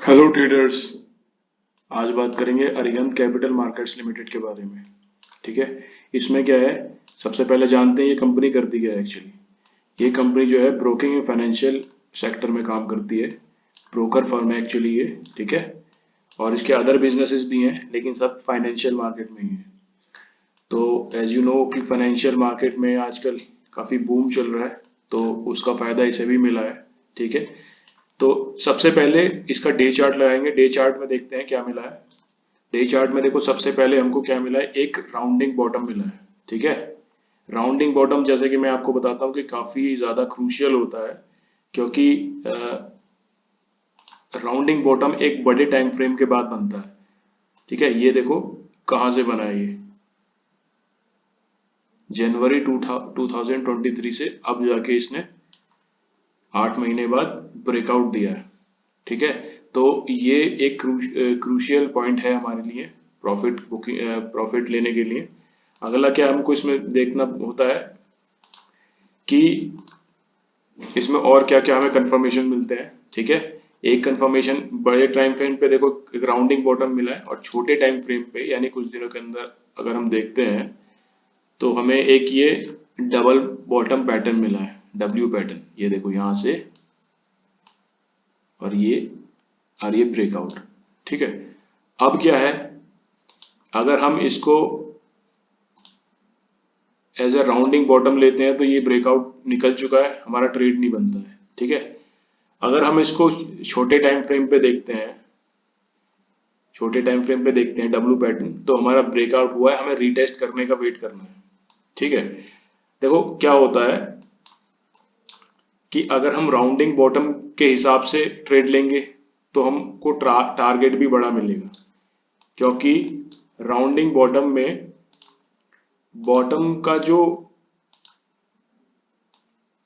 Hello traders. आज बात करेंगे अरिहंत कैपिटल मार्केट्स लिमिटेड के बारे में। ठीक है। इसमें क्या है, सबसे पहले जानते हैं ये कंपनी करती क्या है एक्चुअली। ये कंपनी जो है ब्रोकिंग एंड फाइनेंशियल सेक्टर में काम करती है। ब्रोकर फर्म है एक्चुअली ये। ठीक है। और इसके अदर बिजनेसेस भी हैं लेकिन सब फाइनेंशियल मार्केट में ही है। तो एज यू नो कि फाइनेंशियल मार्केट में आजकल काफ़ी बूम चल रहा है, तो उसका फ़ायदा इसे भी मिला है। ठीक है। तो सबसे पहले इसका डे चार्ट लगाएंगे। डे चार्ट में देखते हैं क्या मिला है। डे चार्ट में देखो, सबसे पहले हमको क्या मिला है, एक राउंडिंग बॉटम मिला है। ठीक है। राउंडिंग बॉटम जैसे कि मैं आपको बताता हूँ कि काफी ज्यादा क्रूशियल होता है, क्योंकि राउंडिंग बॉटम एक बड़े टाइम फ्रेम के बाद बनता है। ठीक है। ये देखो कहाँ से बना है ये, जनवरी 2023 से अब जाके इसने 8 महीने बाद ब्रेकआउट दिया है। ठीक है। तो ये एक क्रूशियल पॉइंट है हमारे लिए प्रॉफिट बुकिंग, प्रॉफिट लेने के लिए। अगला क्या हमको इसमें देखना होता है कि इसमें और क्या क्या हमें कंफर्मेशन मिलते हैं। ठीक है। एक कंफर्मेशन, बड़े टाइम फ्रेम पे देखो एक राउंडिंग बॉटम मिला है, और छोटे टाइम फ्रेम पे यानी कुछ दिनों के अंदर अगर हम देखते हैं तो हमें एक ये डबल बॉटम पैटर्न मिला है, डब्ल्यू पैटर्न। ये देखो यहाँ से, और ये ब्रेकआउट। ठीक है। अब क्या है, अगर हम इसको एज ए राउंडिंग बॉटम लेते हैं तो ये ब्रेकआउट निकल चुका है, हमारा ट्रेड नहीं बनता है। ठीक है। अगर हम इसको छोटे टाइम फ्रेम पे देखते हैं, छोटे टाइम फ्रेम पे देखते हैं डब्ल्यू पैटर्न, तो हमारा ब्रेकआउट हुआ है, हमें रीटेस्ट करने का वेट करना है। ठीक है। देखो क्या होता है कि अगर हम राउंडिंग बॉटम के हिसाब से ट्रेड लेंगे तो हमको टारगेट भी बड़ा मिलेगा, क्योंकि राउंडिंग बॉटम में बॉटम का जो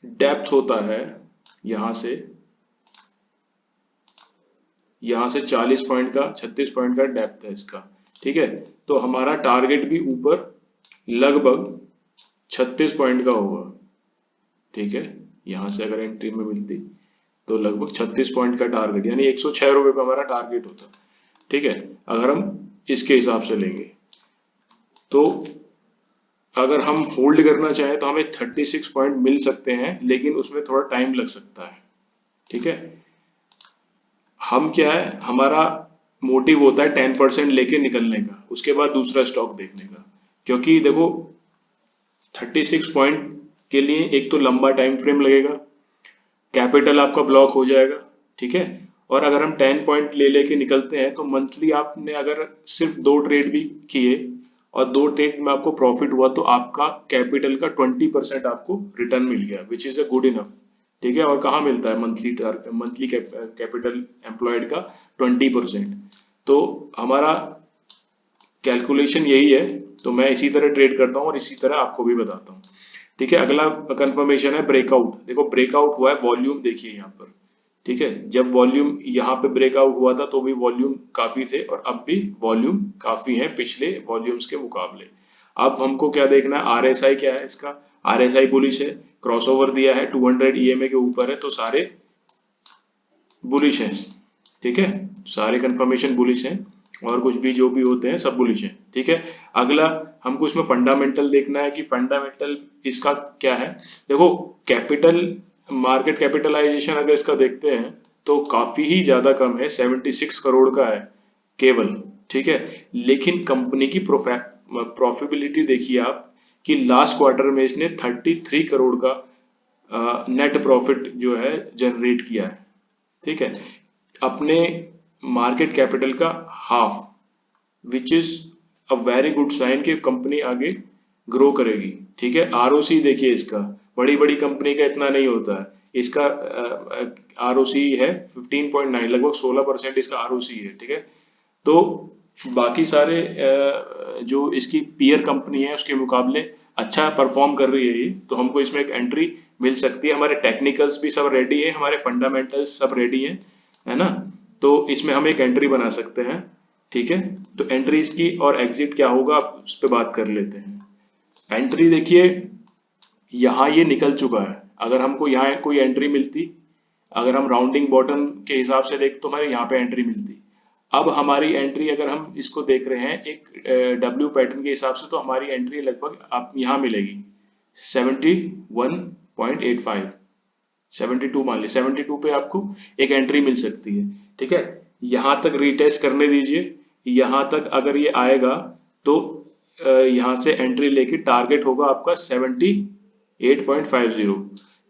डेप्थ होता है, यहां से यहां से 40 पॉइंट का, 36 पॉइंट का डेप्थ है इसका। ठीक है। तो हमारा टारगेट भी ऊपर लगभग 36 पॉइंट का होगा। ठीक है। यहां से अगर एंट्री में मिलती तो लगभग 36 पॉइंट का टारगेट, यानी 106 रुपए का हमारा टारगेट होता। ठीक है। अगर हम इसके हिसाब से लेंगे तो अगर हम होल्ड करना चाहें तो हमें 36 पॉइंट मिल सकते हैं, लेकिन उसमें थोड़ा टाइम लग सकता है। ठीक है। हम क्या है, हमारा मोटिव होता है 10% लेके निकलने का, उसके बाद दूसरा स्टॉक देखने का। क्योंकि देखो 36 पॉइंट के लिए एक तो लंबा टाइम फ्रेम लगेगा, कैपिटल आपका ब्लॉक हो जाएगा। ठीक है। और अगर हम 10 पॉइंट ले लेके निकलते हैं तो मंथली आपने अगर सिर्फ 2 ट्रेड भी किए और 2 ट्रेड में आपको प्रॉफिट हुआ, तो आपका कैपिटल का 20% आपको रिटर्न मिल गया, विच इज अ गुड इनफ। ठीक है। और कहाँ मिलता है मंथली कैपिटल एम्प्लॉयड का 20%। तो हमारा कैलकुलेशन यही है। तो मैं इसी तरह ट्रेड करता हूँ और इसी तरह आपको भी बताता हूँ। ठीक है। अगला कंफर्मेशन है ब्रेकआउट। देखो ब्रेकआउट हुआ है, वॉल्यूम देखिए यहाँ पर। ठीक है। जब वॉल्यूम यहाँ पे ब्रेकआउट हुआ था तो भी वॉल्यूम काफी थे, और अब भी वॉल्यूम काफी है पिछले वॉल्यूम्स के मुकाबले। अब हमको क्या देखना है, आरएसआई क्या है इसका। आरएसआई बुलिश है, क्रॉसओवर दिया है, 200 ईएमए के ऊपर है, तो सारे बुलिश हैं। ठीक है। सारे कंफर्मेशन बुलिश हैं, और कुछ भी जो भी होते हैं सब बुलिश हैं। ठीक है। अगला हमको इसमें फंडामेंटल देखना है कि फंडामेंटल इसका क्या है। देखो कैपिटल, मार्केट कैपिटलाइजेशन अगर इसका देखते हैं तो काफी ही ज्यादा कम है, 76 करोड़ का है केवल। ठीक है। लेकिन कंपनी की प्रॉफिटेबिलिटी देखिए आप, कि लास्ट क्वार्टर में इसने 33 करोड़ का नेट प्रॉफिट जो है जनरेट किया है। ठीक है। अपने मार्केट कैपिटल का half, which is a very good sign कि कंपनी आगे ग्रो करेगी। ठीक है। आरओसी देखिए इसका, बड़ी बड़ी कंपनी का इतना नहीं होता है। इसका आरओसी है 15.9, लगभग 16% इसका आरओसी है। ठीक है। तो बाकी सारे जो इसकी पीयर कंपनी है उसके मुकाबले अच्छा परफॉर्म कर रही है ये, तो हमको इसमें एक एंट्री मिल सकती है। हमारे टेक्निकल्स भी सब रेडी है, हमारे फंडामेंटल्स सब रेडी है ना। तो इसमें हम एक एंट्री बना सकते हैं। ठीक है। तो एंट्रीज की और एग्जिट क्या होगा, आप उस पर बात कर लेते हैं। एंट्री देखिए, यहाँ ये निकल चुका है। अगर हमको यहाँ कोई एंट्री मिलती अगर हम राउंडिंग बॉटम के हिसाब से देख तो हमारे यहाँ पे एंट्री मिलती। अब हमारी एंट्री अगर हम इसको देख रहे हैं एक डब्ल्यू पैटर्न के हिसाब से, तो हमारी एंट्री लगभग आप यहाँ मिलेगी 71.85, 72 मान ली, 72 पे आपको एक एंट्री मिल सकती है। ठीक है, यहाँ तक रीटेस्ट करने दीजिए। यहाँ तक अगर ये आएगा तो यहाँ से एंट्री लेके टारगेट होगा आपका 78.50।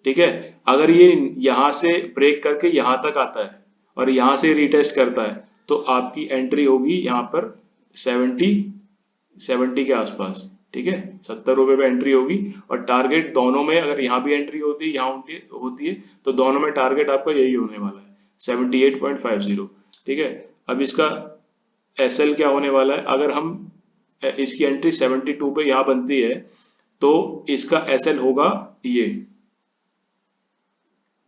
ठीक है, अगर ये यहाँ से ब्रेक करके यहाँ तक आता है और यहाँ से रीटेस्ट करता है तो आपकी एंट्री होगी यहाँ पर 70 के आसपास। ठीक है, 70 रुपए पे एंट्री होगी और टारगेट दोनों में, अगर यहाँ भी एंट्री होती है यहाँ होती है तो दोनों में टारगेट आपका यही होने वाला है 78.50। ठीक है, अब इसका एसएल क्या होने वाला है, अगर हम इसकी एंट्री 72 पे यहाँ बनती है तो इसका एसएल होगा ये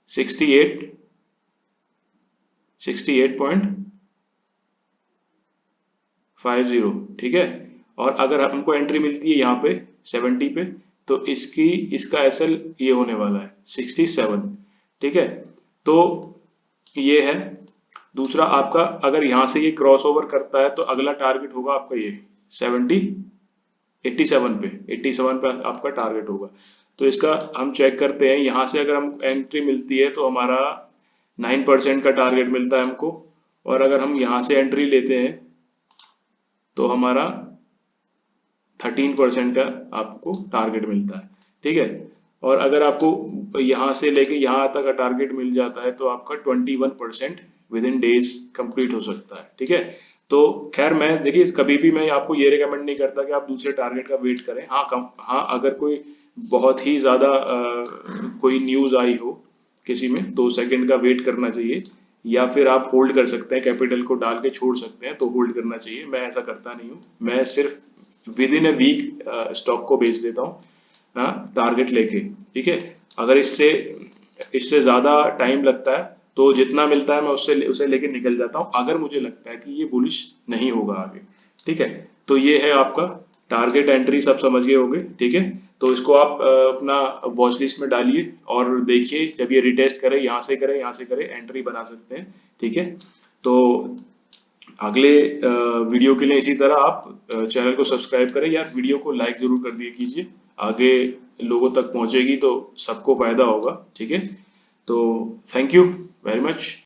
68.50। ठीक है, और अगर हमको एंट्री मिलती है यहाँ पे 70 पे तो इसका एसएल ये होने वाला है 67। ठीक है, तो ये है। दूसरा आपका अगर यहाँ से ये क्रॉस ओवर करता है तो अगला टारगेट होगा आपका ये 87 पे, 87 पे आपका टारगेट होगा। तो इसका हम चेक करते हैं, यहाँ से अगर हम एंट्री मिलती है तो हमारा 9% का टारगेट मिलता है हमको, और अगर हम यहाँ से एंट्री लेते हैं तो हमारा 13% का आपको टारगेट मिलता है। ठीक है, और अगर आपको यहाँ से लेके यहाँ तक का टारगेट मिल जाता है तो आपका 21% विद इन डेज कंप्लीट हो सकता है। ठीक है, तो खैर मैं देखिए कभी भी मैं आपको ये रिकमेंड नहीं करता कि आप दूसरे टारगेट का वेट करें। हाँ अगर कोई बहुत ही ज्यादा कोई न्यूज आई हो किसी में 2 सेकंड का वेट करना चाहिए, या फिर आप होल्ड कर सकते हैं, कैपिटल को डाल के छोड़ सकते हैं तो होल्ड करना चाहिए। मैं ऐसा करता नहीं हूँ, मैं सिर्फ within a week stock को बेच देता हूँ, हाँ, टारगेट लेके। ठीक है, अगर इससे इससे ज्यादा टाइम लगता है तो जितना मिलता है मैं उसे लेके निकल जाता हूँ, अगर मुझे लगता है कि ये बुलिश नहीं होगा आगे। ठीक है, तो ये है आपका टारगेट एंट्री, सब समझ गए होंगे। ठीक है, तो इसको आप अपना वॉच लिस्ट में डालिए और देखिए जब ये रिटेस्ट करे, यहाँ से करे, यहाँ से करे, एंट्री बना सकते हैं। ठीक है, तो अगले वीडियो के लिए इसी तरह आप चैनल को सब्सक्राइब करें यार, वीडियो को लाइक जरूर कर दिया कीजिए, आगे लोगों तक पहुंचेगी तो सबको फायदा होगा। ठीक है, तो थैंक यू वेरी मच।